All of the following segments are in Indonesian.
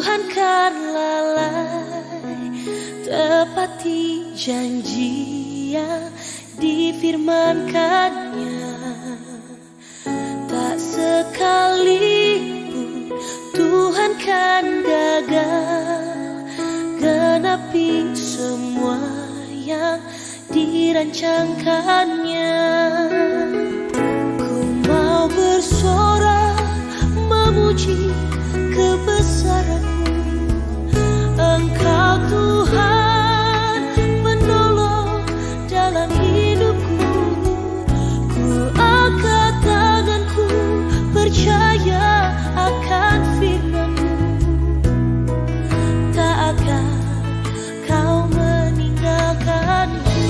Tuhan kan lalai tepati janji yang difirmankannya. Tak sekalipun Tuhan kan gagal genapi semua yang dirancangkannya. Ku mau bersorak memuji kebesaran-Mu, Engkau Tuhan penolong dalam hidupku. Ku angkat tanganku percaya akan firman-Mu, tak akan Kau meninggalkanku.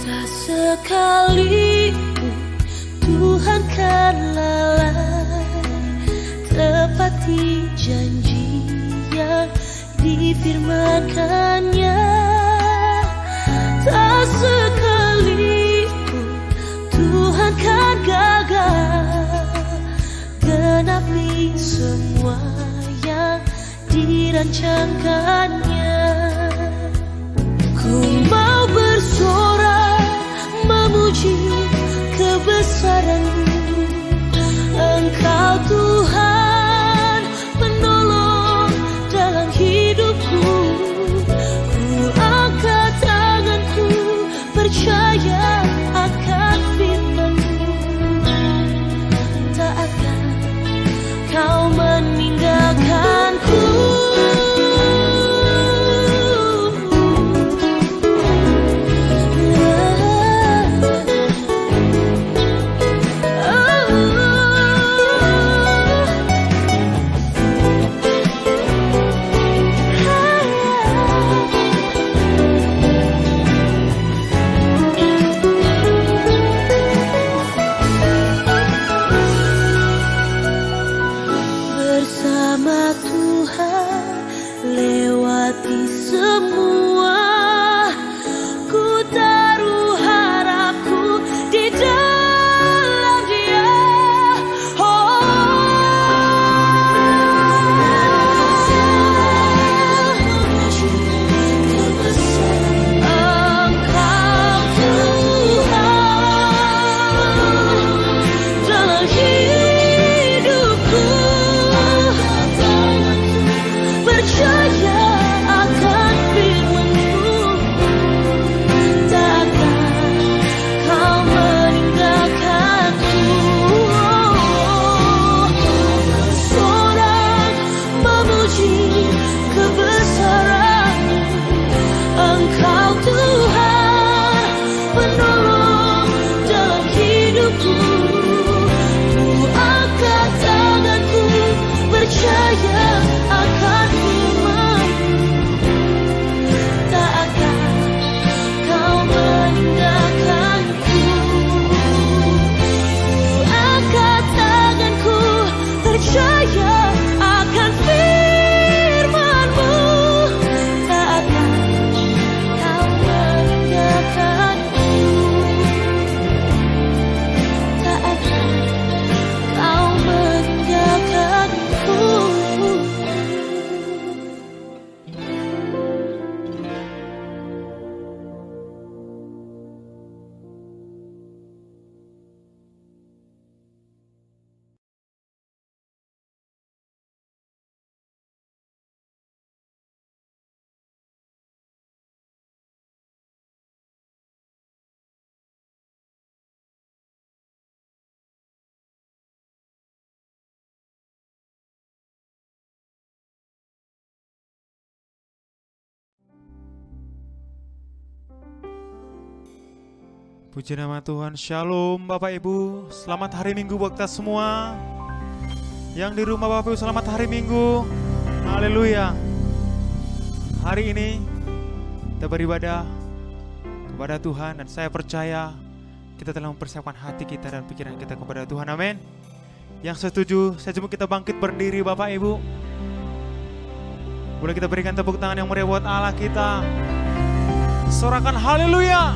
Tak sekalipun Tuhan kan lalai tepati janji yang difirmankannya. Tak sekalipun Tuhan kan gagal genapi semua yang dirancangkannya. Ku mau bersorak memuji kebesaran-Mu, Engkau Tuhan penolong dalam hidupku. Ku angkat tanganku percaya akan firman-Mu, tak akan Kau meninggalkanku. Bersama Tuhan lewati semua, ku taruh harapku di dalam Dia. Engkau Tuhan dalam hidupku, percaya akan firman-Mu, takkan Kau meninggalkanku. Bersorak memuji kebesaran-Mu, Engkau Tuhan penolong dalam hidupku. Ku angkat tanganku percaya akan firman-Mu, tak akan Kau meninggalkanku. Ku angkat tanganku percaya akan firman-Mu, tak akan Kau meninggalkanku, tak akan Kau meninggalkanku. Puji nama Tuhan. Shalom Bapak Ibu. Selamat hari Minggu buat kita semua. Yang di rumah Bapak Ibu, selamat hari Minggu. Haleluya. Hari ini kita beribadah kepada Tuhan, dan saya percaya kita telah mempersiapkan hati kita dan pikiran kita kepada Tuhan. Amin. Yang setuju, saya jemput kita bangkit berdiri Bapak Ibu. Boleh kita berikan tepuk tangan yang meriah buat Allah kita. Sorakan haleluya.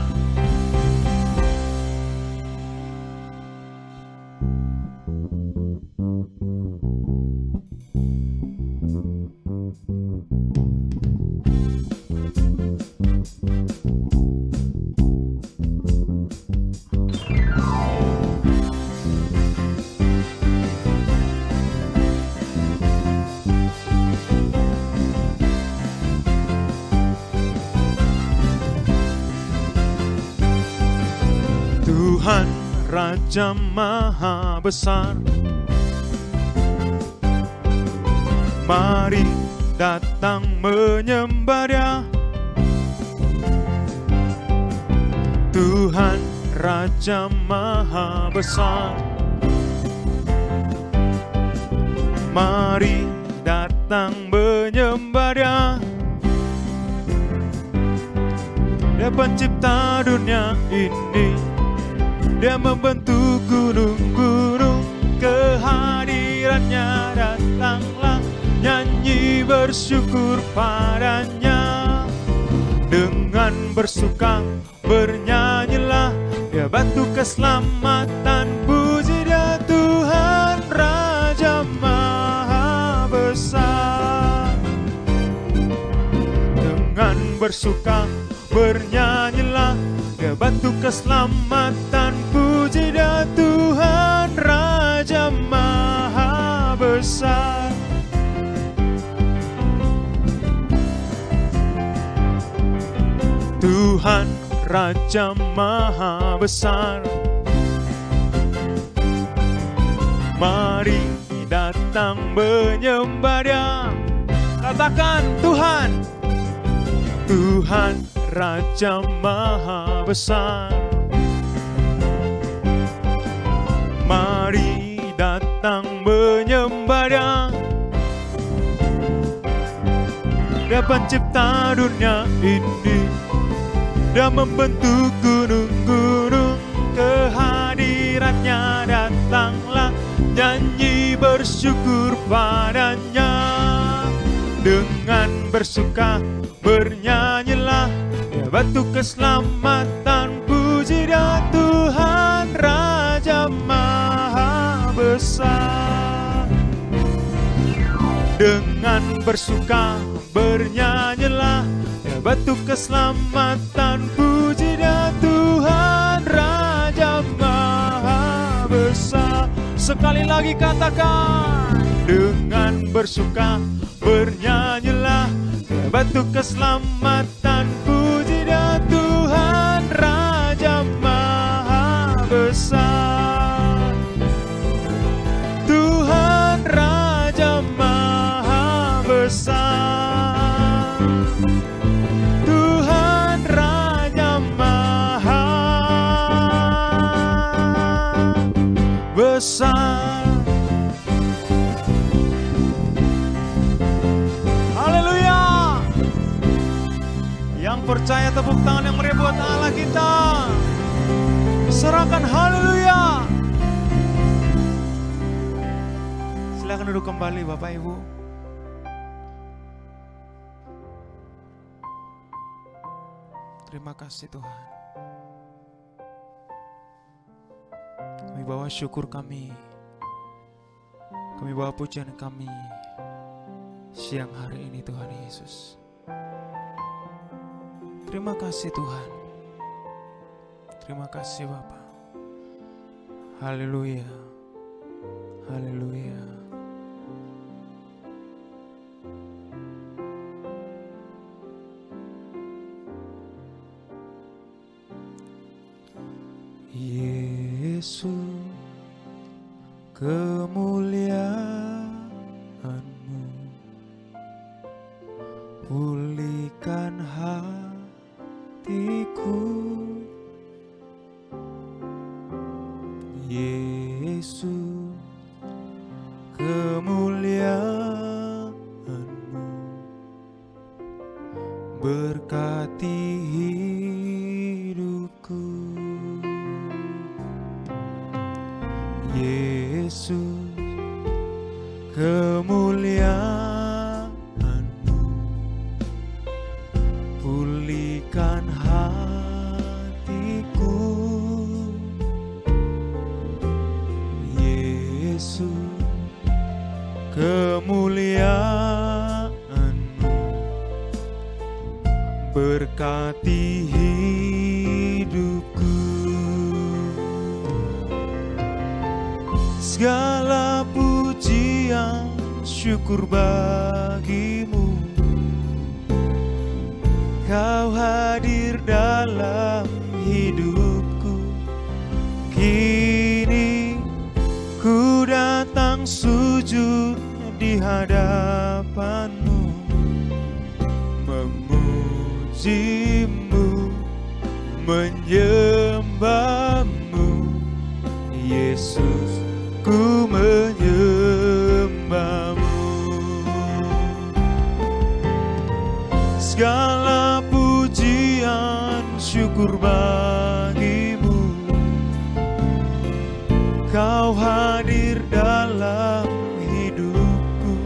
Tuhan Raja Maha Besar, mari datang menyembah Dia. Tuhan Raja Maha Besar, mari datang menyembah Dia. Dia pencipta dunia ini, Dia membentuk gunung-gunung, kehadirannya datanglah, nyanyi bersyukur padanya. Dengan bersuka bernyanyilah, Dia batu keselamatan, puji Dia Tuhan Raja Maha Besar. Dengan bersuka bernyanyilah, Dia batu keselamatan, puji Dia Tuhan Raja Maha Besar. Tuhan Raja Maha Besar, mari datang menyembah Dia. Katakan Tuhan, Tuhan Raja Maha Besar, mari datang menyembah Dia. Dia pencipta dunia ini, Dia membentuk gunung-gunung, kehadirannya datanglah, nyanyi bersyukur padanya. Dengan bersuka bernyanyilah, Dia batu keselamatan, puji Dia Tuhan Raja Maha Besar. Dengan bersuka bernyanyilah, Dia batu keselamatan, puji Dia Tuhan Raja Maha Besar. Sekali lagi katakan, dengan bersuka bernyanyilah, Dia batu keselamatan, puji Dia Tuhan Raja Maha Besar. Tuhan Raja Maha Besar, Tuhan Raja Maha Besar. Percaya tepuk tangan yang meriah buat Allah kita. Serahkan haleluya. Silakan duduk kembali Bapak Ibu. Terima kasih Tuhan. Kami bawa syukur kami. Kami bawa pujian kami siang hari ini Tuhan Yesus. Terima kasih Tuhan. Terima kasih Bapa. Haleluya. Haleluya. Yesus, kemuliaan-Mu pulihkan hatiku. Yesus, kemuliaan-Mu berkati hidupku. Yesus, kemuliaan-Mu pulihkan hatiku. berkati hidupku. Segala pujian syukur bagimu, Kau hadir dalam hidupku. Kini ku datang sujud di hadapanmu, memujimu, menyembahmu. Yesus, ku menyembahmu. Segala pujian syukur bagimu, Kau hadir dalam hidupku.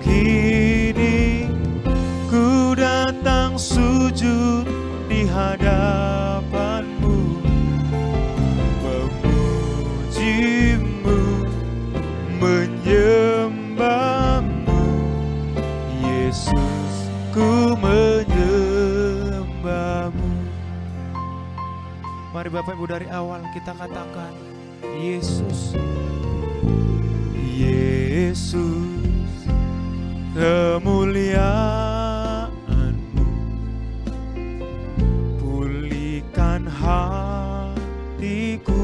Kini ku datang sujud di hadapanmu, memujimu, menyembahmu. Yesus, ku menyembahmu. Mari Bapak Ibu dari awal kita katakan, Yesus, Yesus, kemuliaan-Mu pulihkan hatiku.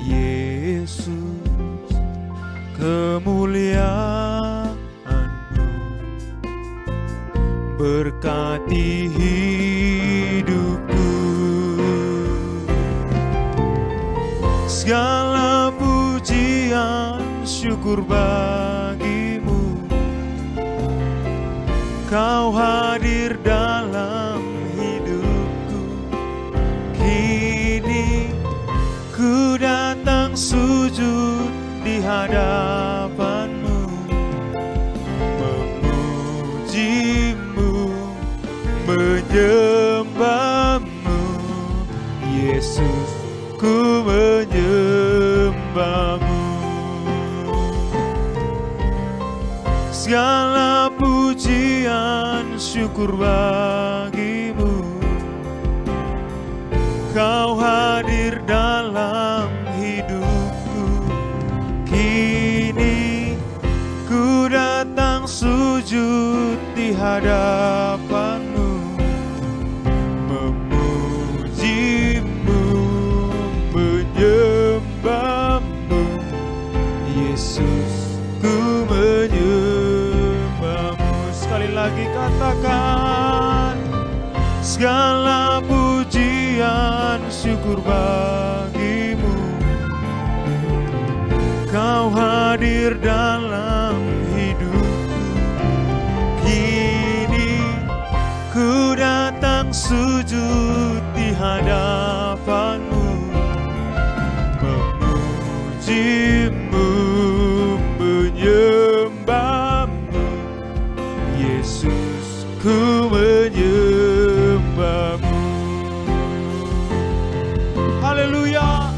Yesus, kemuliaan-Mu berkati hidupku. Segala pujian syukur bagimu, Kau hadir dalam hidupku. Kini ku datang sujud di hadapanmu, memujimu, menyembahmu. Yesus, ku menyembahmu. Segala pujian syukur bagimu, Kau hadir dalam hidupku. Kini ku datang sujud di hadapanmu, memujimu, menyembahmu. Yesus, ku menyembahmu. Sekali lagi katakan, segala pujian syukur bagimu, Kau hadir dalam hidupku. Kini ku datang sujud di hadapanmu, memujimu, menyembahmu. Yesus, ku menyembahmu. Haleluya.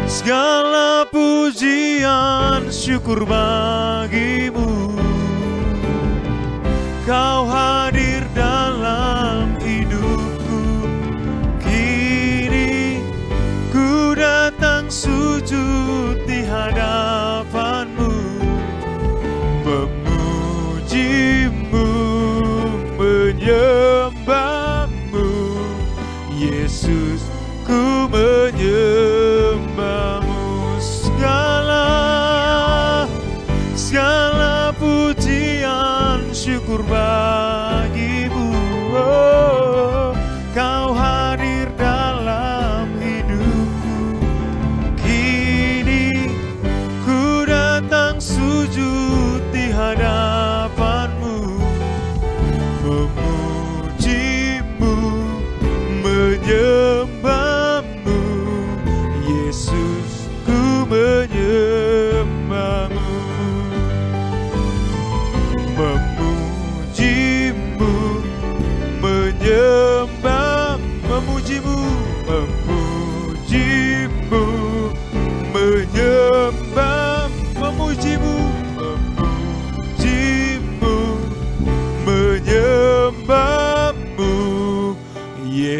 Segala pujian syukur bagimu, Kau hadir dalam hidupku. Kini ku datang sujud di hadapanmu, memujimu, menyembahmu. Yesus, ku menyembahmu. Segala pujian syukur bagimu, oh, Kau hadir dalam hidupku. Kini ku datang sujud di hadapanmu, memujimu, menyembahmu. Yesus, ku menyembahmu, memuji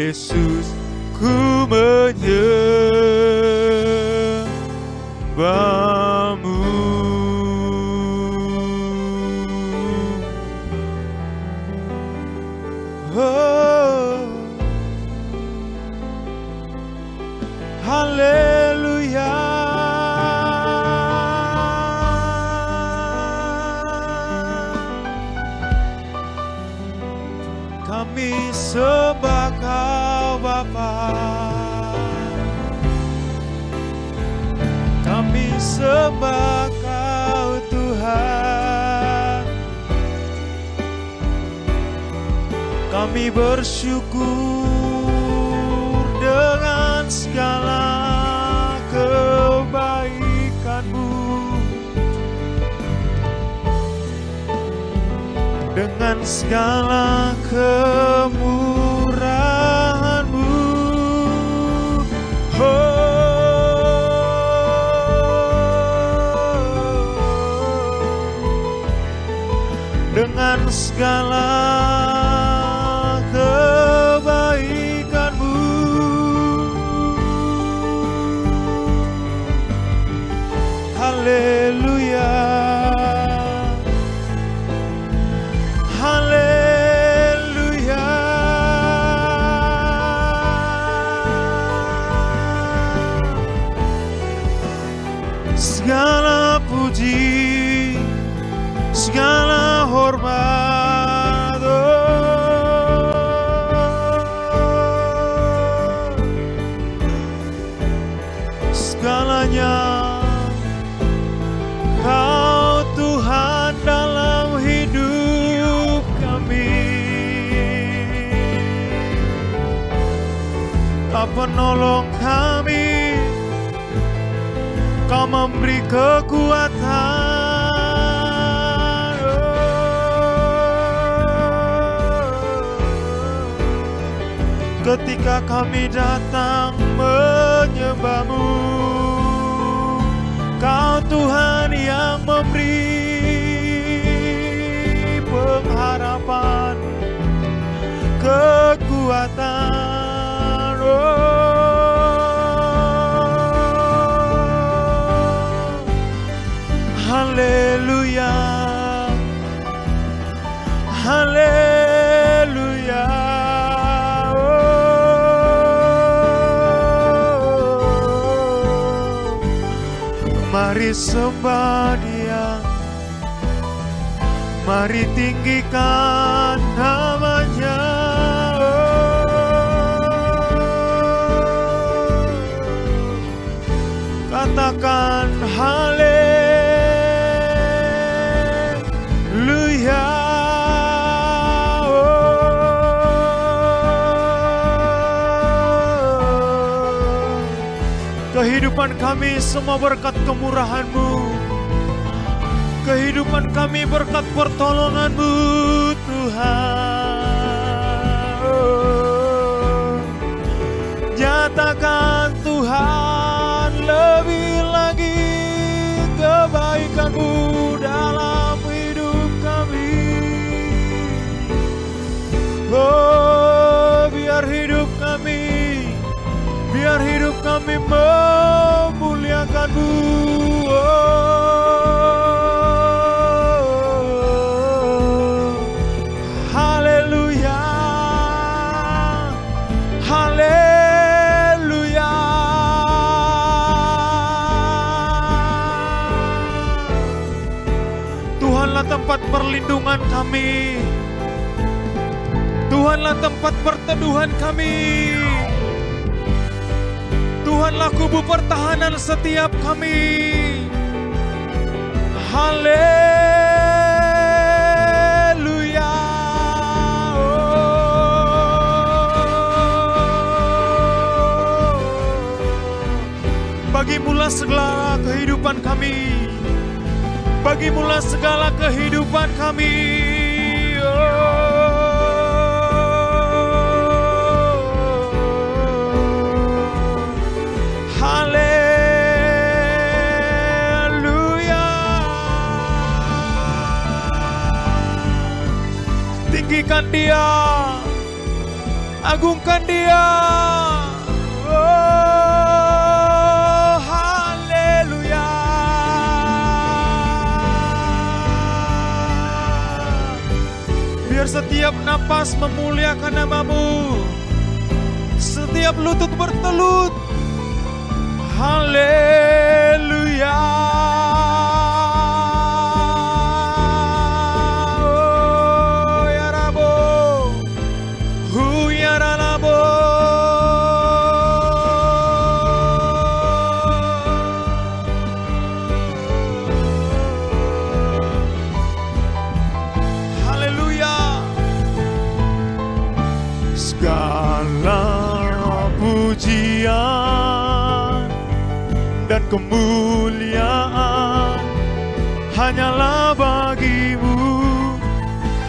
Yesus, ku menyembahmu. Oh, haleluya. Kami sembah Kau Bapa, kami sembah Kau Tuhan. Kami bersyukur dengan segala kebaikan-Mu, dengan segala kemurahan-Mu. Dengan segala kebaikan-Mu, haleluya, haleluya. Segala puji, segala hormat, segalanya Kau Tuhan dalam hidup kami. Kau penolong kami, Kau memberi kekuatan. Ketika kami datang menyembah-Mu, Kau Tuhan yang memberi pengharapan, kekuatan. Haleluya, haleluya. Mari sembah Dia, mari tinggikan nama-Nya. Katakan haleluya. Kehidupan kami semua berkat kemurahan-Mu, kehidupan kami berkat pertolongan-Mu Tuhan. Nyatakan Tuhan lebih lagi kebaikan-Mu dalam hidup kami. Oh, biar hidup kami memuliakan-Mu. Oh, haleluya, haleluya. Tuhanlah tempat perlindungan kami, Tuhanlah tempat perteduhan kami, Tuhanlah kubu pertahanan setiap kami. Haleluya. Bagimulah segala kehidupan kami, bagimulah segala kehidupan kami. Tinggikan Dia, Agungkan Dia. Oh, haleluya. Biar setiap napas memuliakan nama-Mu, setiap lutut bertelut. Haleluya. Oh, ya Rabo. Ya Rabo. Haleluya. Segala pujian dan kemuliaan hanyalah bagi-Mu,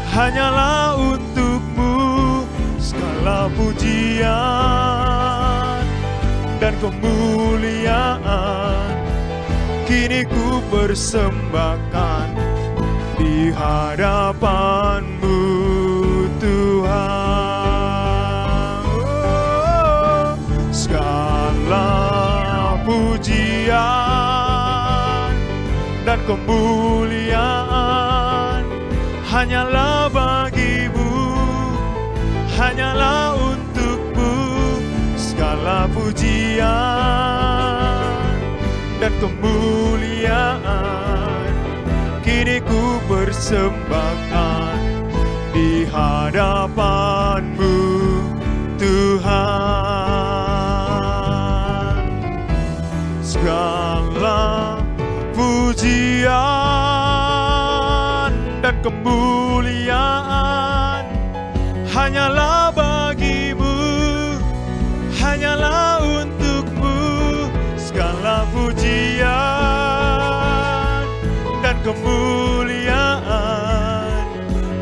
hanyalah untuk-Mu. Segala pujian dan kemuliaan kini ku persembahkan di hadapan-Mu, Tuhan. Oh, segala pujian dan kemuliaan hanyalah bagi-Mu, hanyalah untuk-Mu. Segala pujian dan kemuliaan kini ku persembahkan di hadapan-Mu, Tuhan. Segala pujian dan kemuliaan hanyalah bagi-Mu, hanyalah untuk-Mu. Segala pujian dan kemuliaan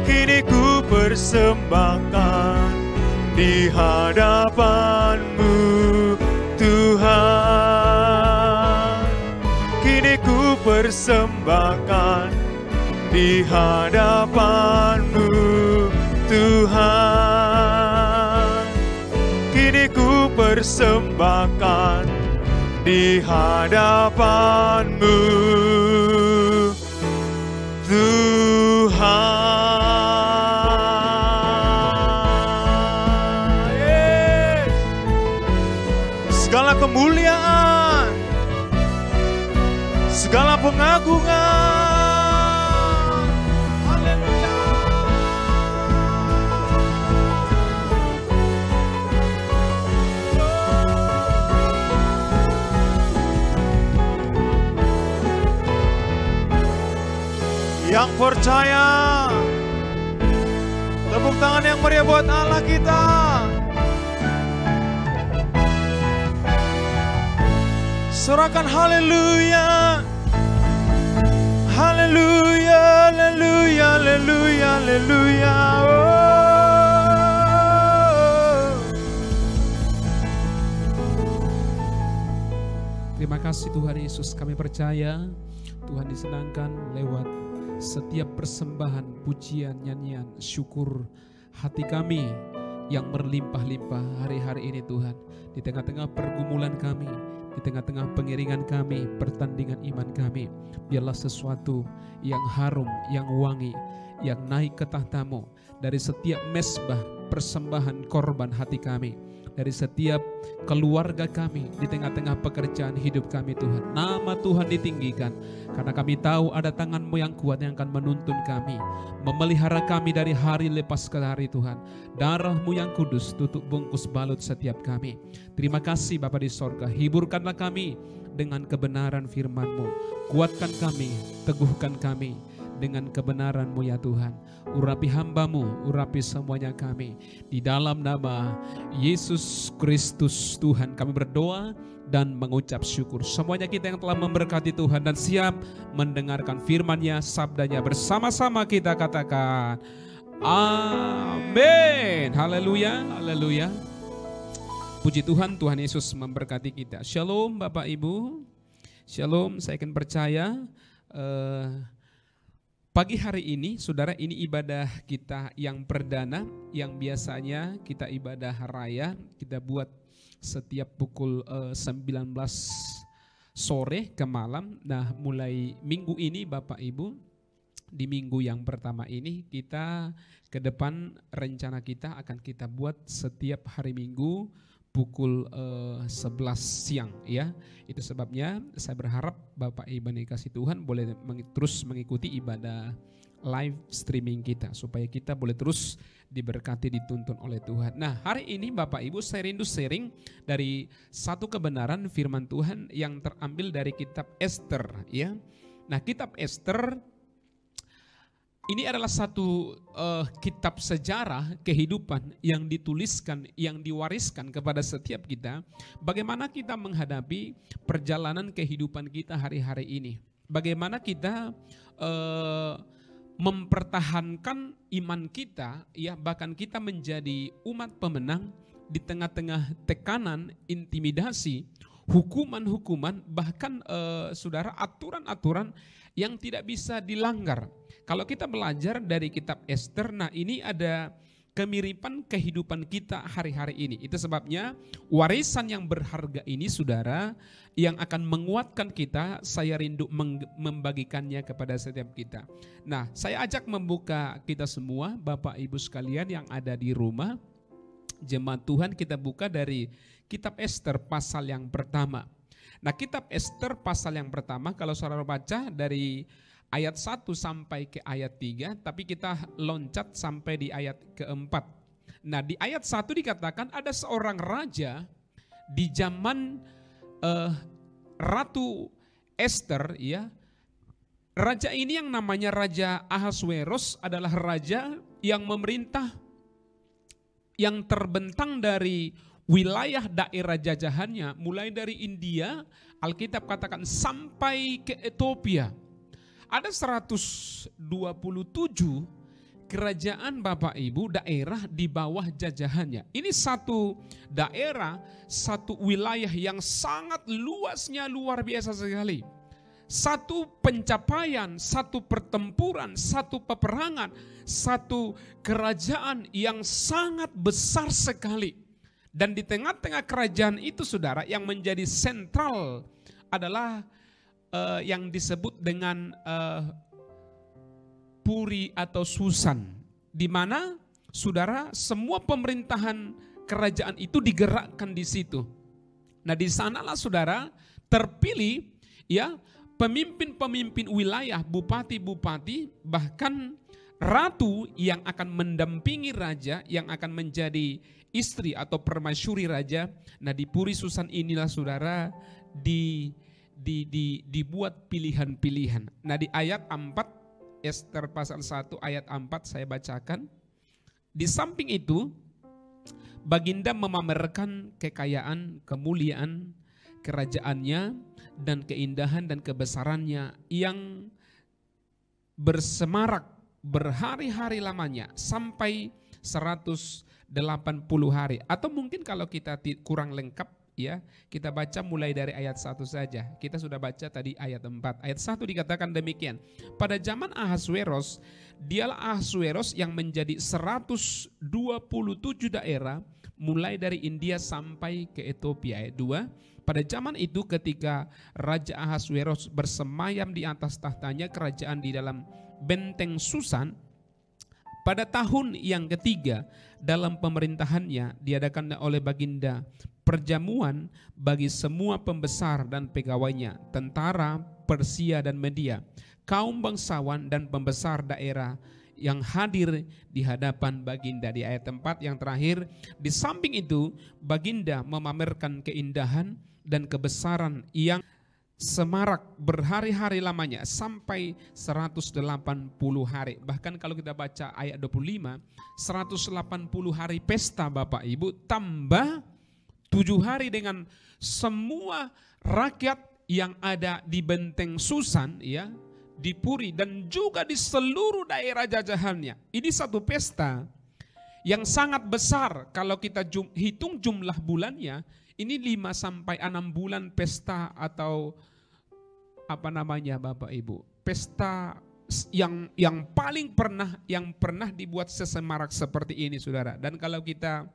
kini ku persembahkan di hadapan-Mu, Tuhan. Kini ku persembahkan di hadapan-Mu, Tuhan. Kini ku persembahkan di hadapan-Mu, Tuhan. Yes. Segala kemuliaan, segala pengagungan. Haleluya. Yang percaya, tepuk tangan yang meriah buat Allah kita. Sorakan haleluya. Haleluya, haleluya, haleluya, haleluya. Terima kasih Tuhan Yesus, kami percaya Tuhan disenangkan lewat setiap persembahan, pujian, nyanyian, syukur hati kami yang berlimpah-limpah hari-hari ini Tuhan. Di tengah-tengah pergumulan kami, di tengah-tengah pengiringan kami, pertandingan iman kami, biarlah sesuatu yang harum, yang wangi, yang naik ke tahta-Mu dari setiap mezbah persembahan korban hati kami, dari setiap keluarga kami, di tengah-tengah pekerjaan hidup kami Tuhan. Nama Tuhan ditinggikan, karena kami tahu ada tangan-Mu yang kuat yang akan menuntun kami, memelihara kami dari hari lepas ke hari Tuhan. Darah-Mu yang kudus tutup bungkus balut setiap kami. Terima kasih Bapa di sorga, hiburkanlah kami dengan kebenaran firman-Mu. Kuatkan kami, teguhkan kami dengan kebenaran-Mu ya Tuhan. Urapi hamba-Mu, urapi semuanya kami. Di dalam nama Yesus Kristus Tuhan kami berdoa dan mengucap syukur. Semuanya kita yang telah memberkati Tuhan dan siap mendengarkan firman-Nya, sabdanya, bersama-sama kita katakan amin. Haleluya, haleluya. Puji Tuhan, Tuhan Yesus memberkati kita. Shalom Bapak Ibu. Shalom, saya akan percaya Pagi hari ini, saudara, ini ibadah kita yang perdana, yang biasanya kita ibadah raya, kita buat setiap pukul 19 sore ke malam. Nah, mulai minggu ini Bapak Ibu, di minggu yang pertama ini kita ke depan rencana kita akan kita buat setiap hari Minggu pukul 11 siang ya. Itu sebabnya saya berharap Bapak Ibu yang dikasih Tuhan boleh terus mengikuti ibadah live streaming kita supaya kita boleh terus diberkati, dituntun oleh Tuhan. Nah, hari ini Bapak Ibu saya rindu sharing dari satu kebenaran firman Tuhan yang terambil dari kitab Ester ya. Nah, kitab Ester ini adalah satu kitab sejarah kehidupan yang dituliskan, yang diwariskan kepada setiap kita. Bagaimana kita menghadapi perjalanan kehidupan kita hari-hari ini. Bagaimana kita mempertahankan iman kita, ya bahkan kita menjadi umat pemenang di tengah-tengah tekanan, intimidasi, hukuman-hukuman, bahkan saudara aturan-aturan yang tidak bisa dilanggar. Kalau kita belajar dari kitab Ester, nah ini ada kemiripan kehidupan kita hari-hari ini. Itu sebabnya warisan yang berharga ini saudara, yang akan menguatkan kita, saya rindu membagikannya kepada setiap kita. Nah, saya ajak membuka kita semua, Bapak Ibu sekalian yang ada di rumah, jemaat Tuhan, kita buka dari kitab Ester pasal yang pertama. Nah, kitab Ester pasal yang pertama, kalau saudara baca dari ayat 1 sampai ke ayat 3, tapi kita loncat sampai di ayat keempat. Nah, di ayat 1 dikatakan ada seorang raja di zaman Ratu Ester ya. Raja ini yang namanya Raja Ahasuerus adalah raja yang memerintah yang terbentang dari wilayah daerah jajahannya mulai dari India, Alkitab katakan sampai ke Ethiopia. Ada 127 kerajaan Bapak Ibu daerah di bawah jajahannya. Ini satu daerah, satu wilayah yang sangat luasnya, luar biasa sekali. Satu pencapaian, satu pertempuran, satu peperangan, satu kerajaan yang sangat besar sekali. Dan di tengah-tengah kerajaan itu saudara, yang menjadi sentral adalah yang disebut dengan Puri atau Susan, di mana saudara semua pemerintahan kerajaan itu digerakkan di situ. Nah, di sanalah saudara terpilih ya pemimpin-pemimpin wilayah, bupati-bupati, bahkan ratu yang akan mendampingi raja, yang akan menjadi istri atau permaisuri raja. Nah, di Puri Susan inilah saudara dibuat pilihan-pilihan. Nah, di ayat 4 Ester pasal 1 ayat 4 saya bacakan. Di samping itu Baginda memamerkan kekayaan, kemuliaan kerajaannya dan keindahan dan kebesarannya yang bersemarak berhari-hari lamanya sampai 180 hari. Atau mungkin kalau kita kurang lengkap ya, kita baca mulai dari ayat 1 saja. Kita sudah baca tadi ayat 4. Ayat 1 dikatakan demikian. Pada zaman Ahasuerus, dialah Ahasuerus yang menjadi 127 daerah mulai dari India sampai ke Ethiopia. Ayat 2. Pada zaman itu ketika Raja Ahasuerus bersemayam di atas tahtanya kerajaan di dalam benteng Susan, pada tahun yang ketiga dalam pemerintahannya diadakan oleh Baginda perjamuan bagi semua pembesar dan pegawainya, tentara, Persia dan Media, kaum bangsawan dan pembesar daerah yang hadir di hadapan Baginda. Di ayat 4 yang terakhir, di samping itu Baginda memamerkan keindahan dan kebesaran yang semarak berhari-hari lamanya sampai 180 hari. Bahkan kalau kita baca ayat 25, 180 hari pesta Bapak Ibu tambah 7 hari dengan semua rakyat yang ada di benteng Susan ya, di Puri dan juga di seluruh daerah jajahannya. Ini satu pesta yang sangat besar. Kalau kita hitung jumlah bulannya, ini 5 sampai 6 bulan pesta atau apa namanya Bapak Ibu? Pesta yang paling pernah dibuat sesemarak seperti ini, saudara. Dan kalau kita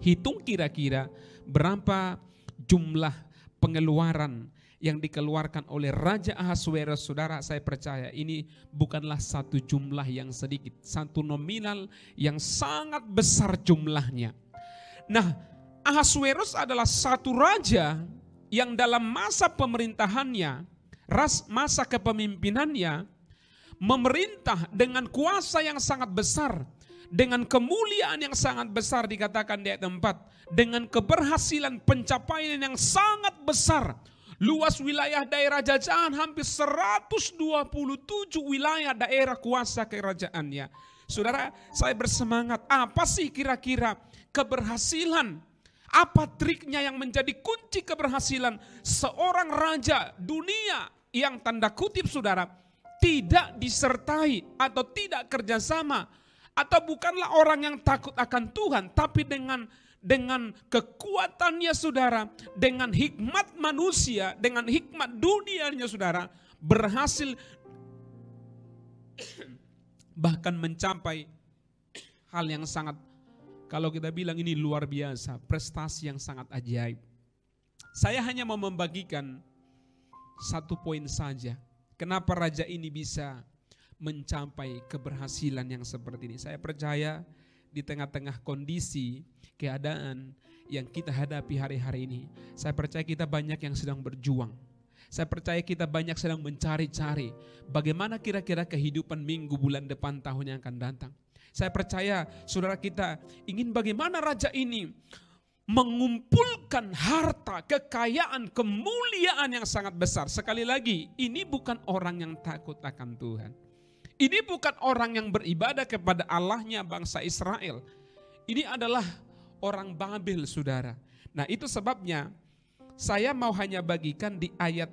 hitung kira-kira berapa jumlah pengeluaran yang dikeluarkan oleh Raja Ahasweros, saudara, saya percaya ini bukanlah satu jumlah yang sedikit, satu nominal yang sangat besar jumlahnya. Nah, Ahasweros adalah satu raja yang dalam masa pemerintahannya, masa kepemimpinannya, memerintah dengan kuasa yang sangat besar, dengan kemuliaan yang sangat besar, dikatakan di ayat 4, dengan keberhasilan pencapaian yang sangat besar. Luas wilayah daerah jajahan hampir 127 wilayah daerah kuasa kerajaannya. Saudara, saya bersemangat, apa sih kira-kira keberhasilan? Apa triknya yang menjadi kunci keberhasilan seorang raja dunia yang tanda kutip, saudara, tidak disertai atau tidak kerjasama, atau bukanlah orang yang takut akan Tuhan, tapi dengan kekuatannya, saudara, dengan hikmat manusia, dengan hikmat dunianya, saudara, berhasil bahkan mencapai hal yang sangat, kalau kita bilang ini luar biasa, prestasi yang sangat ajaib. Saya hanya mau membagikan satu poin saja. Kenapa raja ini bisa mencapai keberhasilan yang seperti ini? Saya percaya di tengah-tengah kondisi, keadaan yang kita hadapi hari-hari ini, saya percaya kita banyak yang sedang berjuang. Saya percaya kita banyak sedang mencari-cari bagaimana kira-kira kehidupan minggu, bulan depan, tahun yang akan datang. Saya percaya saudara kita ingin bagaimana raja ini mengumpulkan harta, kekayaan, kemuliaan yang sangat besar. Sekali lagi, ini bukan orang yang takut akan Tuhan. Ini bukan orang yang beribadah kepada Allahnya bangsa Israel. Ini adalah orang Babel, saudara. Nah, itu sebabnya saya mau hanya bagikan di ayat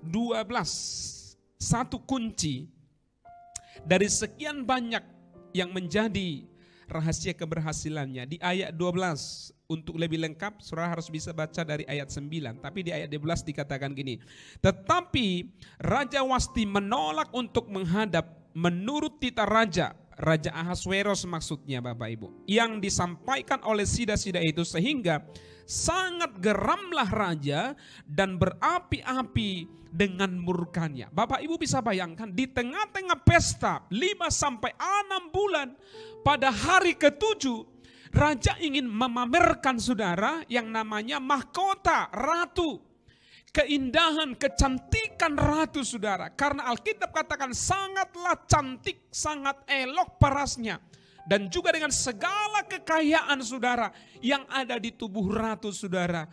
12 satu kunci dari sekian banyak yang menjadi rahasia keberhasilannya. Di ayat 12, untuk lebih lengkap saudara harus bisa baca dari ayat 9. Tapi di ayat 12 dikatakan gini, tetapi Raja Wasti menolak untuk menghadap menurut titah Raja Ahasweros, maksudnya Bapak Ibu, yang disampaikan oleh sida-sida itu, sehingga sangat geramlah raja dan berapi-api dengan murkanya. Bapak Ibu bisa bayangkan di tengah-tengah pesta 5-6 bulan, pada hari ke-7 raja ingin memamerkan, saudara, yang namanya mahkota ratu. Keindahan, kecantikan ratu, saudara. Karena Alkitab katakan sangatlah cantik, sangat elok parasnya. Dan juga dengan segala kekayaan, saudara, yang ada di tubuh ratu, saudara.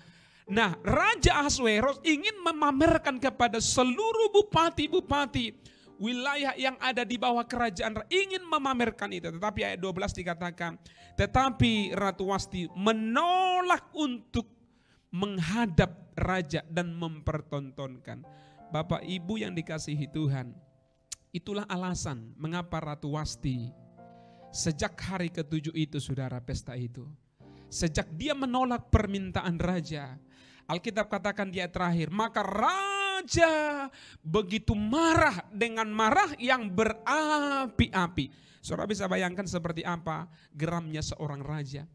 Nah, Raja Ahasweros ingin memamerkan kepada seluruh bupati-bupati wilayah yang ada di bawah kerajaan, ingin memamerkan itu. Tetapi ayat 12 dikatakan, tetapi Ratu Wasti menolak untuk menghadap raja dan mempertontonkan. Bapak Ibu yang dikasihi Tuhan, itulah alasan mengapa Ratu Wasti sejak hari ke-7 itu, saudara, pesta itu, sejak dia menolak permintaan raja, Alkitab katakan di ayat terakhir, maka raja begitu marah dengan marah yang berapi-api. Saudara bisa bayangkan seperti apa geramnya seorang raja.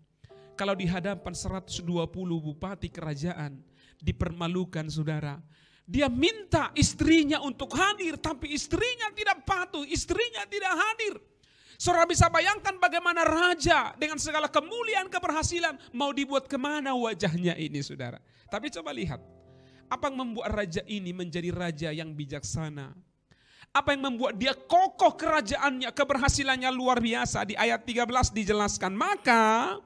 Kalau di hadapan 120 bupati kerajaan dipermalukan, saudara. Dia minta istrinya untuk hadir, tapi istrinya tidak patuh, istrinya tidak hadir. Saudara bisa bayangkan bagaimana raja dengan segala kemuliaan, keberhasilan, mau dibuat kemana wajahnya ini, saudara. Tapi coba lihat, apa yang membuat raja ini menjadi raja yang bijaksana? Apa yang membuat dia kokoh kerajaannya, keberhasilannya luar biasa? Di ayat 13 dijelaskan, maka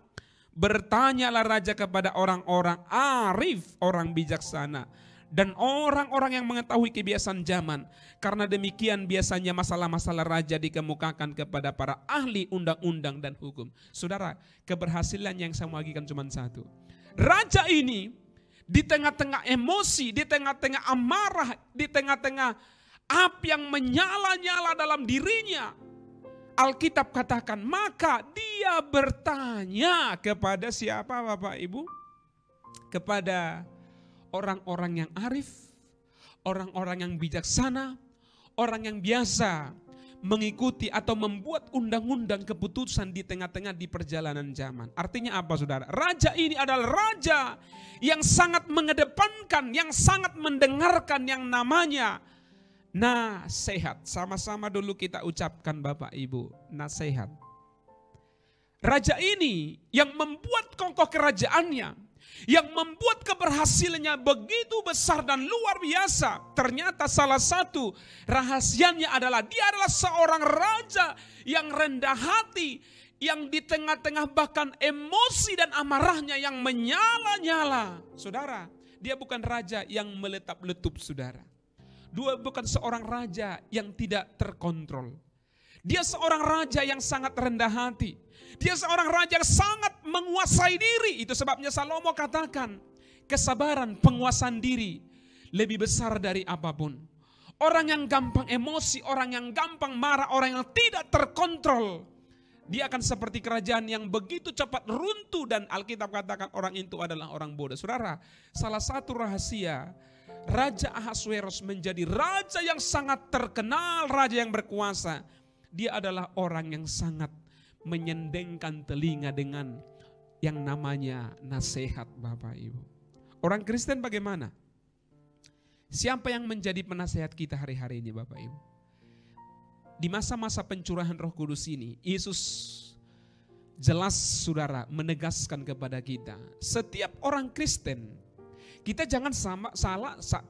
bertanyalah raja kepada orang-orang arif, orang bijaksana, dan orang-orang yang mengetahui kebiasaan zaman. Karena demikian biasanya masalah-masalah raja dikemukakan kepada para ahli undang-undang dan hukum. Saudara, keberhasilan yang saya bagikan cuma satu. Raja ini di tengah-tengah emosi, di tengah-tengah amarah, di tengah-tengah api yang menyala-nyala dalam dirinya, Alkitab katakan, maka dia bertanya kepada siapa, Bapak Ibu? Kepada orang-orang yang arif, orang-orang yang bijaksana, orang yang biasa mengikuti atau membuat undang-undang keputusan di tengah-tengah di perjalanan zaman. Artinya apa saudara? Raja ini adalah raja yang sangat mengedepankan, yang sangat mendengarkan yang namanya nasihat. Sama-sama dulu kita ucapkan Bapak Ibu, nasihat. Raja ini yang membuat kokoh kerajaannya, yang membuat keberhasilannya begitu besar dan luar biasa. Ternyata salah satu rahasianya adalah dia adalah seorang raja yang rendah hati, yang di tengah-tengah bahkan emosi dan amarahnya yang menyala-nyala. Saudara, dia bukan raja yang meletap-letup saudara. Dia bukan seorang raja yang tidak terkontrol. Dia seorang raja yang sangat rendah hati. Dia seorang raja yang sangat menguasai diri. Itu sebabnya Salomo katakan, kesabaran, penguasaan diri lebih besar dari apapun. Orang yang gampang emosi, orang yang gampang marah, orang yang tidak terkontrol, dia akan seperti kerajaan yang begitu cepat runtuh, dan Alkitab katakan orang itu adalah orang bodoh. Saudara, salah satu rahasia Raja Ahasweros menjadi raja yang sangat terkenal, raja yang berkuasa, dia adalah orang yang sangat menyendengkan telinga dengan yang namanya nasihat Bapak Ibu. Orang Kristen bagaimana? Siapa yang menjadi penasehat kita hari-hari ini Bapak Ibu? Di masa-masa pencurahan Roh Kudus ini, Yesus jelas saudara menegaskan kepada kita, setiap orang Kristen, kita jangan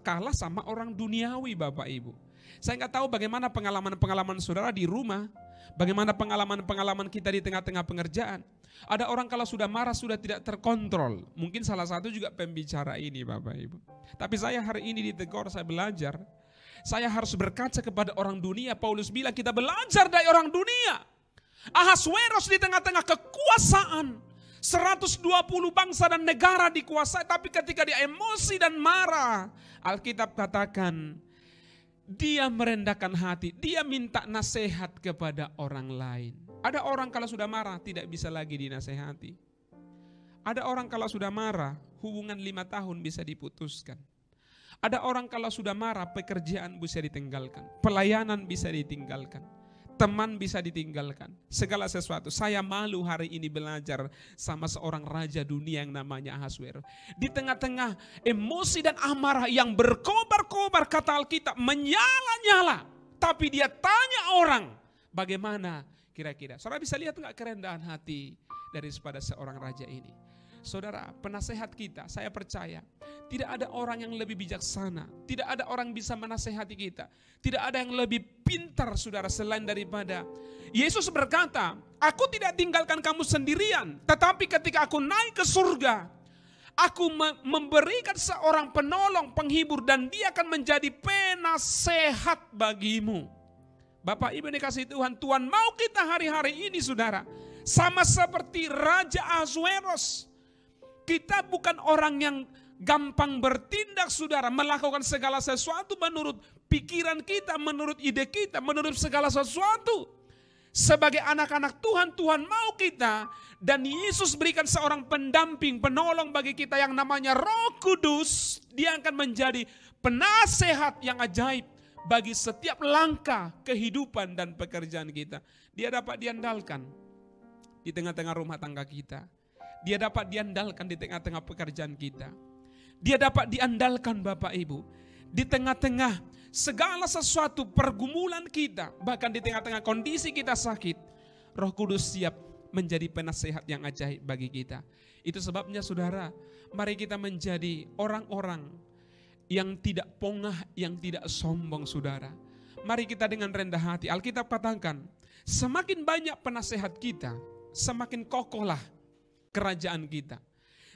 kalah sama orang duniawi Bapak Ibu. Saya nggak tahu bagaimana pengalaman-pengalaman saudara di rumah, bagaimana pengalaman-pengalaman kita di tengah-tengah pengerjaan. Ada orang kalau sudah marah sudah tidak terkontrol. Mungkin salah satu juga pembicara ini Bapak Ibu. Tapi saya hari ini ditegur, saya belajar. Saya harus berkaca kepada orang dunia. Paulus bilang kita belajar dari orang dunia. Ahasweros di tengah-tengah kekuasaan. 120 bangsa dan negara dikuasai. Tapi ketika dia emosi dan marah, Alkitab katakan, dia merendahkan hati, dia minta nasihat kepada orang lain. Ada orang kalau sudah marah tidak bisa lagi dinasehati. Ada orang kalau sudah marah hubungan 5 tahun bisa diputuskan. Ada orang kalau sudah marah pekerjaan bisa ditinggalkan, pelayanan bisa ditinggalkan, teman bisa ditinggalkan, segala sesuatu. Saya malu hari ini belajar sama seorang raja dunia yang namanya Ahasweros. Di tengah-tengah emosi dan amarah yang berkobar-kobar, kata Alkitab, menyala-nyala. Tapi dia tanya orang, bagaimana kira-kira? Saudara bisa lihat enggak kerendahan hati daripada seorang raja ini? Saudara, penasehat kita, saya percaya tidak ada orang yang lebih bijaksana, tidak ada orang bisa menasehati kita, tidak ada yang lebih pintar saudara selain daripada Yesus berkata, aku tidak tinggalkan kamu sendirian, tetapi ketika aku naik ke surga, aku memberikan seorang penolong, penghibur, dan dia akan menjadi penasehat bagimu. Bapak Ibu dikasih Tuhan, Tuhan mau kita hari-hari ini saudara, sama seperti Raja Ahasweros. Kita bukan orang yang gampang bertindak saudara, melakukan segala sesuatu menurut pikiran kita, menurut ide kita, menurut segala sesuatu. Sebagai anak-anak Tuhan, Tuhan mau kita, dan Yesus berikan seorang pendamping, penolong bagi kita yang namanya Roh Kudus. Dia akan menjadi penasehat yang ajaib bagi setiap langkah kehidupan dan pekerjaan kita. Dia dapat diandalkan di tengah-tengah rumah tangga kita. Dia dapat diandalkan di tengah-tengah pekerjaan kita. Dia dapat diandalkan Bapak Ibu di tengah-tengah segala sesuatu pergumulan kita, bahkan di tengah-tengah kondisi kita sakit. Roh Kudus siap menjadi penasehat yang ajaib bagi kita. Itu sebabnya saudara, mari kita menjadi orang-orang yang tidak pongah, yang tidak sombong saudara. Mari kita dengan rendah hati. Alkitab katakan, semakin banyak penasehat kita, semakin kokohlah kerajaan kita.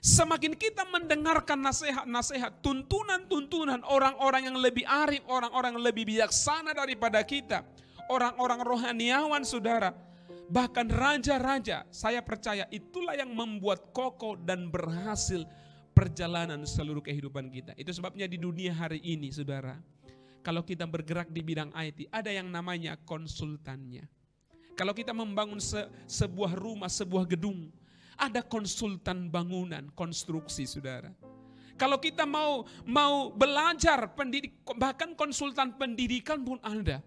Semakin kita mendengarkan nasihat-nasihat, tuntunan-tuntunan orang-orang yang lebih arif, orang-orang yang lebih bijaksana daripada kita, orang-orang rohaniawan saudara, bahkan raja-raja, saya percaya itulah yang membuat kokoh dan berhasil perjalanan seluruh kehidupan kita. Itu sebabnya di dunia hari ini saudara, kalau kita bergerak di bidang IT, ada yang namanya konsultannya. Kalau kita membangun sebuah rumah, sebuah gedung, ada konsultan bangunan, konstruksi saudara. Kalau kita mau belajar pendidik, bahkan konsultan pendidikan pun ada.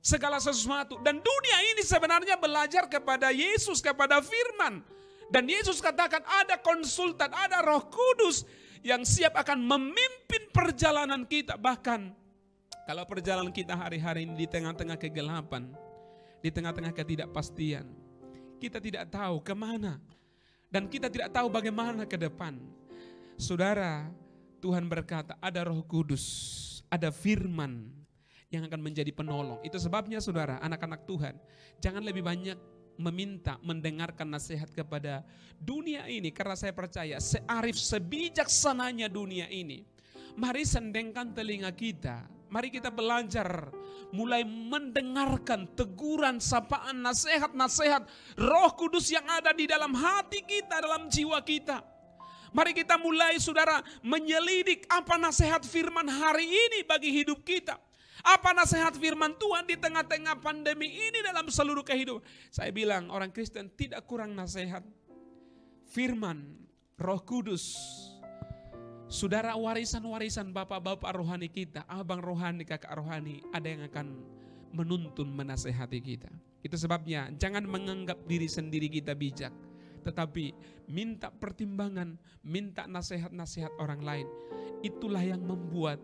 segala sesuatu. Dan dunia ini sebenarnya belajar kepada Yesus, kepada firman. Dan Yesus katakan ada konsultan, ada Roh Kudus yang siap akan memimpin perjalanan kita. Bahkan kalau perjalanan kita hari-hari ini di tengah-tengah kegelapan, di tengah-tengah ketidakpastian, kita tidak tahu kemana. Dan kita tidak tahu bagaimana ke depan. Saudara, Tuhan berkata ada Roh Kudus, ada firman yang akan menjadi penolong. Itu sebabnya saudara, anak-anak Tuhan, jangan lebih banyak meminta, mendengarkan nasihat kepada dunia ini. Karena saya percaya searif, sebijaksananya dunia ini. Mari sendengkan telinga kita. Mari kita belajar mulai mendengarkan teguran, sapaan, nasihat-nasihat Roh Kudus yang ada di dalam hati kita, dalam jiwa kita. Mari kita mulai saudara menyelidik apa nasihat firman hari ini bagi hidup kita. Apa nasihat firman Tuhan di tengah-tengah pandemi ini dalam seluruh kehidupan. Saya bilang orang Kristen tidak kurang nasihat. Firman, Roh Kudus. Saudara, warisan-warisan bapak-bapak rohani kita, abang rohani, kakak rohani, ada yang akan menuntun, menasehati kita. Itu sebabnya jangan menganggap diri sendiri kita bijak. Tetapi minta pertimbangan, minta nasihat-nasihat orang lain. Itulah yang membuat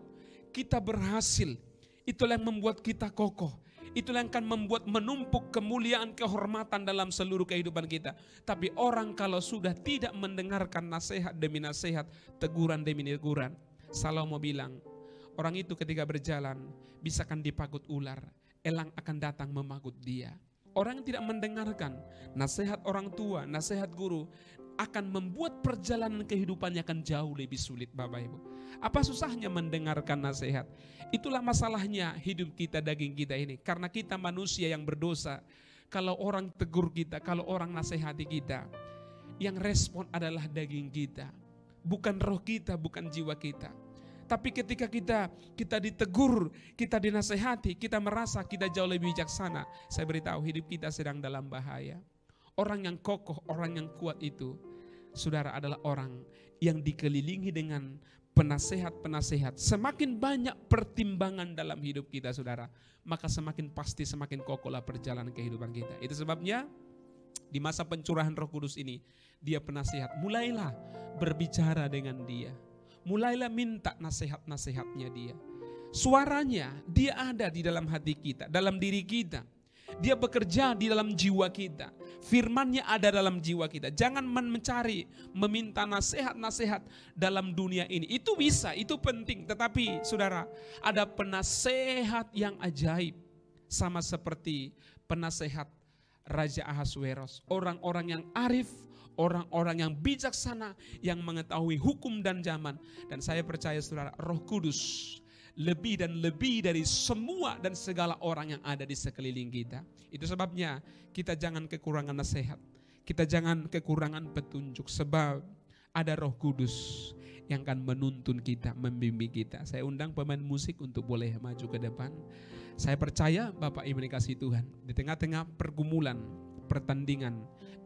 kita berhasil. Itulah yang membuat kita kokoh. Itulah yang akan membuat menumpuk kemuliaan, kehormatan dalam seluruh kehidupan kita. Tapi orang kalau sudah tidak mendengarkan nasihat demi nasihat, teguran demi teguran, Salomo bilang, orang itu ketika berjalan bisakan dipagut ular, elang akan datang memagut dia. Orang yang tidak mendengarkan nasihat orang tua, nasihat guru, akan membuat perjalanan kehidupannya akan jauh lebih sulit, Bapak Ibu. Apa susahnya mendengarkan nasihat? Itulah masalahnya hidup kita, daging kita ini. Karena kita manusia yang berdosa. Kalau orang tegur kita, kalau orang nasihati kita, yang respon adalah daging kita. Bukan roh kita, bukan jiwa kita. Tapi ketika kita ditegur, kita dinasehati, kita merasa kita jauh lebih bijaksana. Saya beritahu hidup kita sedang dalam bahaya. Orang yang kokoh, orang yang kuat itu, saudara, adalah orang yang dikelilingi dengan penasehat-penasehat. Semakin banyak pertimbangan dalam hidup kita, saudara, maka semakin pasti, semakin kokohlah perjalanan kehidupan kita. Itu sebabnya di masa pencurahan Roh Kudus ini, dia penasehat. Mulailah berbicara dengan dia. Mulailah minta nasihat-nasihatnya dia. Suaranya dia ada di dalam hati kita, dalam diri kita. Dia bekerja di dalam jiwa kita. Firman-Nya ada dalam jiwa kita. Jangan mencari, meminta nasihat-nasihat dalam dunia ini. Itu bisa, itu penting. Tetapi saudara, ada penasehat yang ajaib. Sama seperti penasehat Raja Ahasuerus. Orang-orang yang arif, orang-orang yang bijaksana, yang mengetahui hukum dan zaman. Dan saya percaya saudara, Roh Kudus lebih dan lebih dari semua dan segala orang yang ada di sekeliling kita. Itu sebabnya kita jangan kekurangan nasihat, kita jangan kekurangan petunjuk, sebab ada Roh Kudus yang akan menuntun kita, membimbing kita. Saya undang pemain musik untuk boleh maju ke depan. Saya percaya Bapak Ibu dikasihi Tuhan, di tengah-tengah pergumulan, pertandingan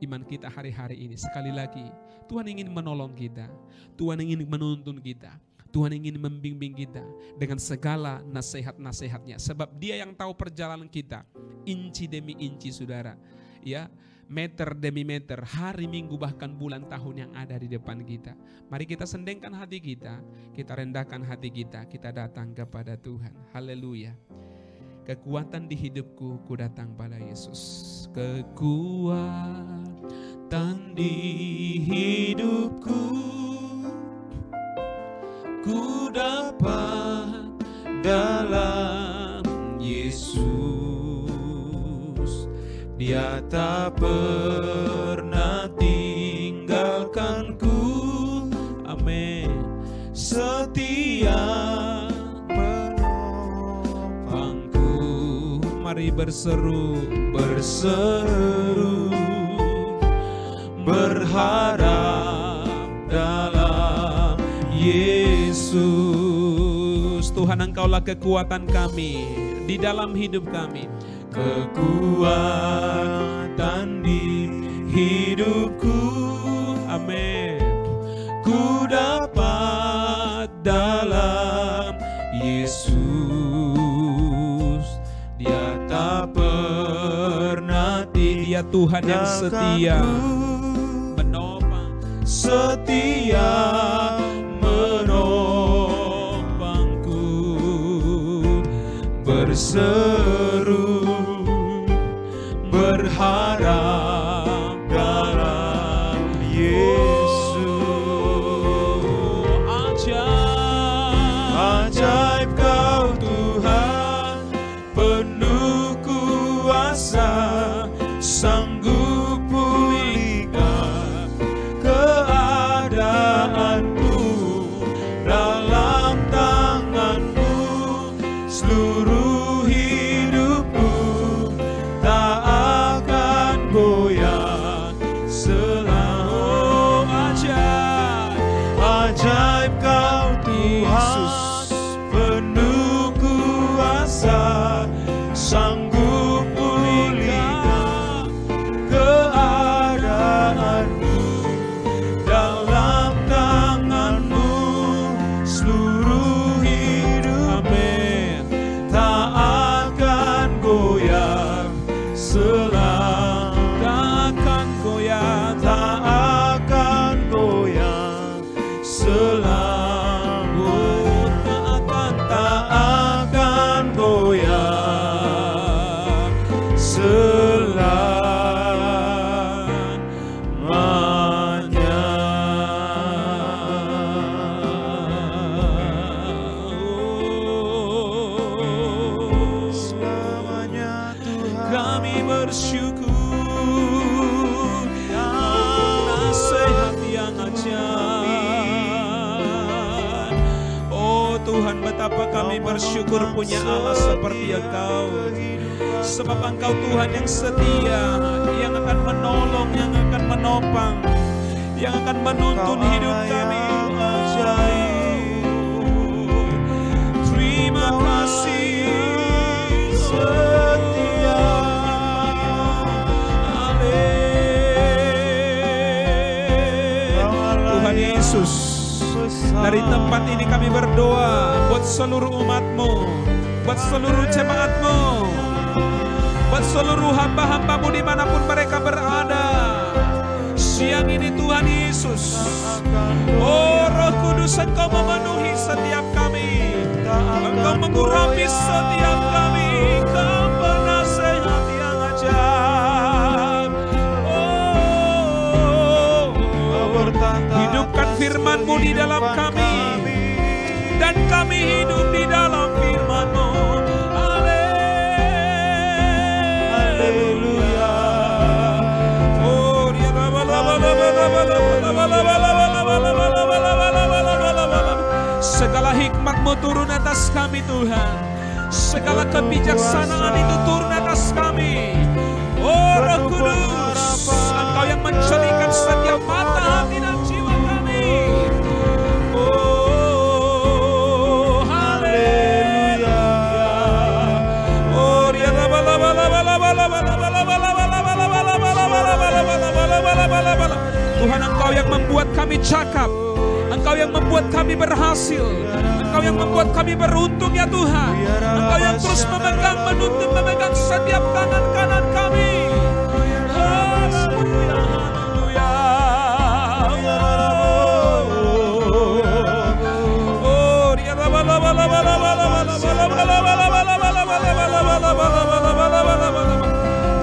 iman kita hari-hari ini, sekali lagi Tuhan ingin menolong kita, Tuhan ingin menuntun kita, Tuhan ingin membimbing kita dengan segala nasihat-nasihatnya. Sebab dia yang tahu perjalanan kita, inci demi inci saudara, ya, meter demi meter, hari, minggu, bahkan bulan, tahun yang ada di depan kita. Mari kita sendengkan hati kita rendahkan hati kita datang kepada Tuhan. Haleluya. Kekuatan di hidupku, ku datang pada Yesus. Kekuatan di hidupku, ku dapat dalam Yesus. Dia tak pernah tinggalkanku. Amin. Setia menopangku. Mari berseru, berharap dalam Yesus. Tuhan, Engkaulah kekuatan kami di dalam hidup kami. Kekuatan di hidupku, amin. Ku dapat dalam Yesus. Dia tak percaya Tuhan yang setia menopang, setia menopangku, berseru berharap dalam Yesus. Ajaib Kau Tuhan, penuh kuasa, sanggup pulihkan keadaanku, dalam tangan-Mu seluruh hidupku tak akan goyah selalu. Ajaib Kau Tuhan, penuh kuasa, sanggup pulihkan keadaanmu, dalam tangan-Mu seluruh hidup. Amin. Tak akan goyah selalu, tak akan goyah, tak akan goyah selalu, tak akan goyah selamanya. Selamanya Tuhan kami bersyukur, nasihat yang ajaib. Oh Tuhan, betapa kami bersyukur punya Allah seperti Engkau. Sebab Engkau Tuhan yang setia, yang akan menolong, yang akan menopang, yang akan menuntun hidup kami. Terima kasih setia. Tuhan Yesus, dari tempat ini kami berdoa buat seluruh umat-Mu, buat seluruh jemaat-Mu, buat seluruh hamba-hamba-Mu dimanapun mereka berada. Siang ini Tuhan Yesus, oh Roh Kudus, Engkau memenuhi setiap kami, Engkau mengurapi setiap kami, Engkau penasehat yang ajaib. Hidupkan firman-Mu di dalam kami, dan kami hidup di dalam firman-Mu. Haleluya. Oh, segala hikmat-Mu turun atas kami Tuhan, segala kebijaksanaan itu turun atas kami. Oh Roh Kudus, Engkau yang mencerahkan setiap mata, hati dan jiwa kami. Oh haleluya. Oh Tuhan, Engkau yang membuat kami cakap, Engkau yang membuat kami berhasil, Engkau yang membuat kami beruntung ya Tuhan. Engkau yang terus memegang, menuntun, memegang setiap tangan kanan kami. Haleluya, haleluya.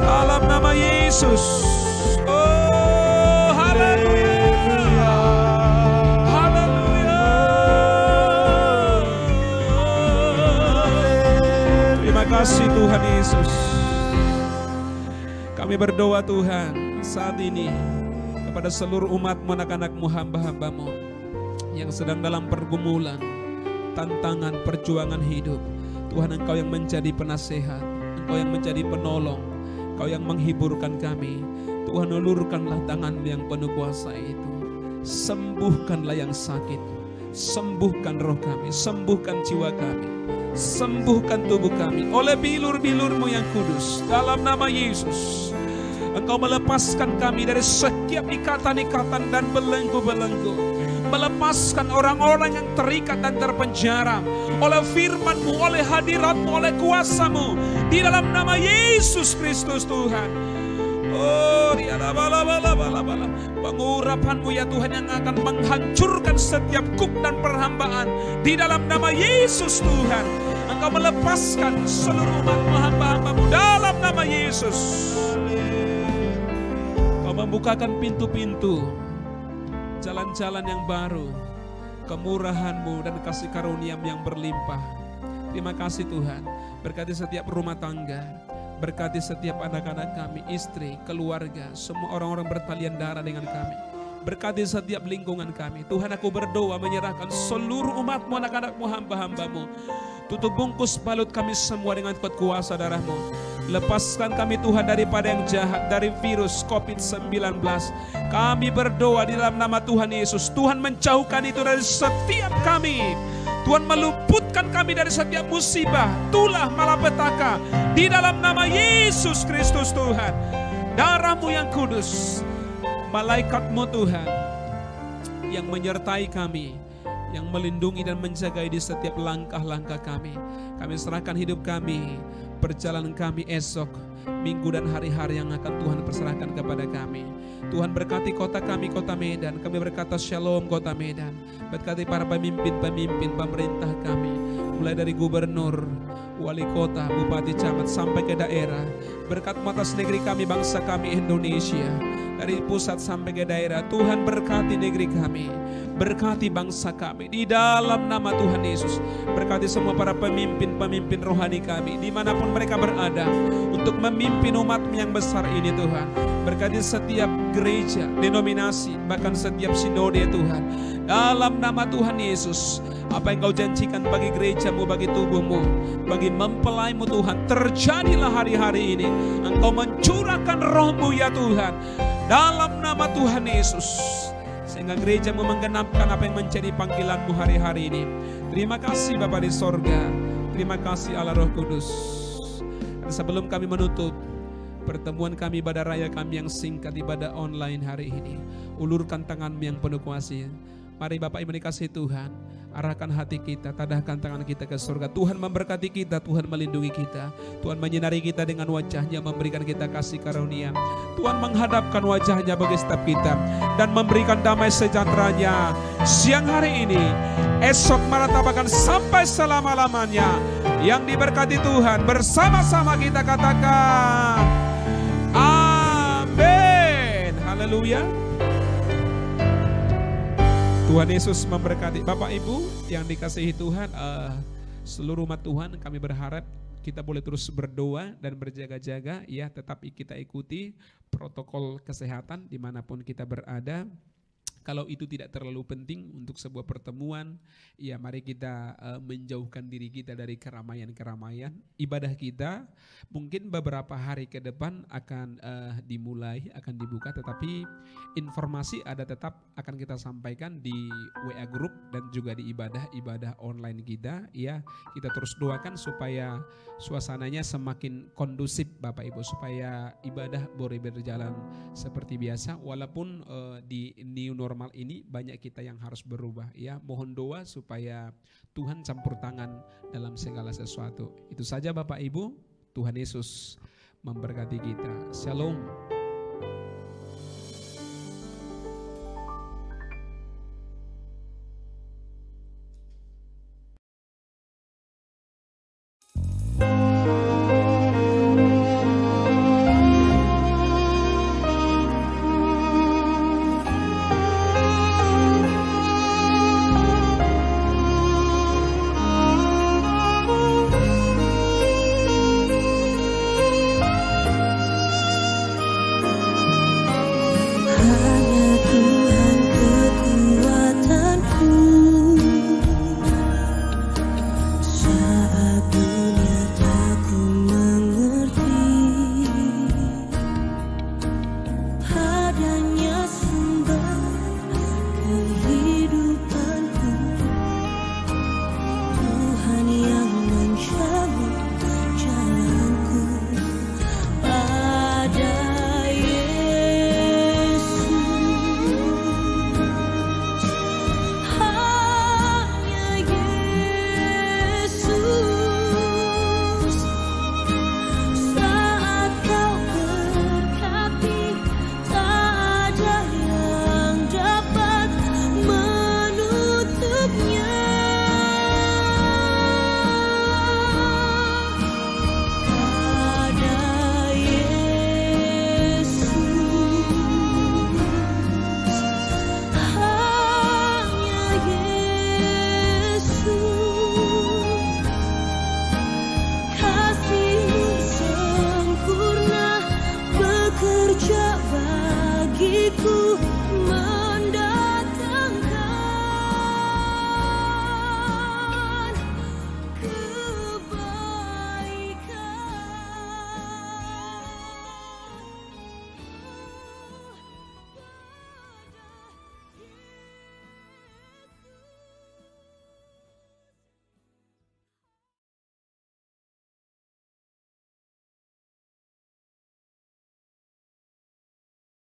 Dalam nama Yesus. Oh, haleluya. Haleluya. Terima kasih Tuhan Yesus. Kami berdoa Tuhan saat ini kepada seluruh umat-Mu, anak-anak-Mu, hamba-hamba-Mu yang sedang dalam pergumulan, tantangan, perjuangan hidup. Tuhan, Engkau yang menjadi penasehat, Engkau yang menjadi penolong, Engkau yang menghiburkan kami. Tuhan, ulurkanlah tangan yang penuh kuasa itu. Sembuhkanlah yang sakit, sembuhkan roh kami, sembuhkan jiwa kami, sembuhkan tubuh kami oleh bilur-bilur-Mu yang kudus. Dalam nama Yesus, Engkau melepaskan kami dari setiap ikatan-ikatan dan belenggu-belenggu. Melepaskan orang-orang yang terikat dan terpenjara oleh firman-Mu, oleh hadirat-Mu, oleh kuasa-Mu. Di dalam nama Yesus Kristus Tuhan. Oh, pengurapan-Mu ya Tuhan yang akan menghancurkan setiap kuk dan perhambaan di dalam nama Yesus Tuhan. Engkau melepaskan seluruh umat-Mu, hamba-hamba-Mu dalam nama Yesus. Kau membukakan pintu-pintu, jalan-jalan yang baru, kemurahan-Mu dan kasih karunia-Mu yang berlimpah. Terima kasih Tuhan, berkati setiap rumah tangga, berkati setiap anak-anak kami, istri, keluarga, semua orang-orang bertalian darah dengan kami. Berkati setiap lingkungan kami. Tuhan, aku berdoa menyerahkan seluruh umat-Mu, anak-anak-Mu, hamba-hamba-Mu. Tutup bungkus balut kami semua dengan kuat kuasa darah-Mu. Lepaskan kami Tuhan daripada yang jahat, dari virus COVID-19. Kami berdoa di dalam nama Tuhan Yesus. Tuhan menjauhkan itu dari setiap kami. Tuhan meluputkan kami dari setiap musibah, tulah, malapetaka. Di dalam nama Yesus Kristus Tuhan. Darah-Mu yang kudus, malaikat-Mu Tuhan, yang menyertai kami, yang melindungi dan menjaga di setiap langkah-langkah kami. Kami serahkan hidup kami, perjalanan kami esok, minggu dan hari-hari yang akan Tuhan perserahkan kepada kami. Tuhan berkati kota kami, kota Medan. Kami berkata shalom kota Medan. Berkati para pemimpin-pemimpin pemerintah kami, mulai dari gubernur, wali kota, bupati, camat sampai ke daerah. Berkat atas negeri kami, bangsa kami Indonesia, dari pusat sampai ke daerah. Tuhan berkati negeri kami, berkati bangsa kami di dalam nama Tuhan Yesus. Berkati semua para pemimpin-pemimpin rohani kami dimanapun mereka berada, untuk memimpin umat yang besar ini Tuhan. Berkati setiap gereja, denominasi, bahkan setiap sinode Tuhan. Dalam nama Tuhan Yesus, apa yang Kau janjikan bagi gereja-Mu, bagi tubuh-Mu, bagi mempelai-Mu Tuhan, terjadilah hari-hari ini. Engkau mencurahkan roh-Mu ya Tuhan, dalam nama Tuhan Yesus, sehingga gereja-Mu menggenapkan apa yang menjadi panggilan-Mu hari-hari ini. Terima kasih Bapa di sorga, terima kasih Allah Roh Kudus. Dan sebelum kami menutup pertemuan kami, ibadah raya kami yang singkat, ibadah online hari ini, ulurkan tangan-Mu yang penuh kuasa. Mari Bapak Ibu dikasihi Tuhan, arahkan hati kita, tadahkan tangan kita ke surga. Tuhan memberkati kita, Tuhan melindungi kita, Tuhan menyinari kita dengan wajah-Nya, memberikan kita kasih karunia. Tuhan menghadapkan wajah-Nya bagi setiap kita dan memberikan damai sejahtera-Nya siang hari ini, esok martabatkan sampai selama-lamanya. Yang diberkati Tuhan, bersama-sama kita katakan amin. Haleluya. Tuhan Yesus memberkati. Bapak Ibu yang dikasihi Tuhan, seluruh umat Tuhan, kami berharap kita boleh terus berdoa dan berjaga-jaga ya, tetapi kita ikuti protokol kesehatan dimanapun kita berada. Kalau itu tidak terlalu penting untuk sebuah pertemuan, ya mari kita menjauhkan diri kita dari keramaian-keramaian. Ibadah kita mungkin beberapa hari ke depan akan dimulai, akan dibuka, tetapi informasi ada tetap akan kita sampaikan di WA Group dan juga di ibadah online kita. Ya, kita terus doakan supaya suasananya semakin kondusif Bapak Ibu, supaya ibadah boleh berjalan seperti biasa, walaupun di new normal ini banyak kita yang harus berubah ya. Mohon doa supaya Tuhan campur tangan dalam segala sesuatu. Itu saja Bapak Ibu, Tuhan Yesus memberkati kita. Shalom.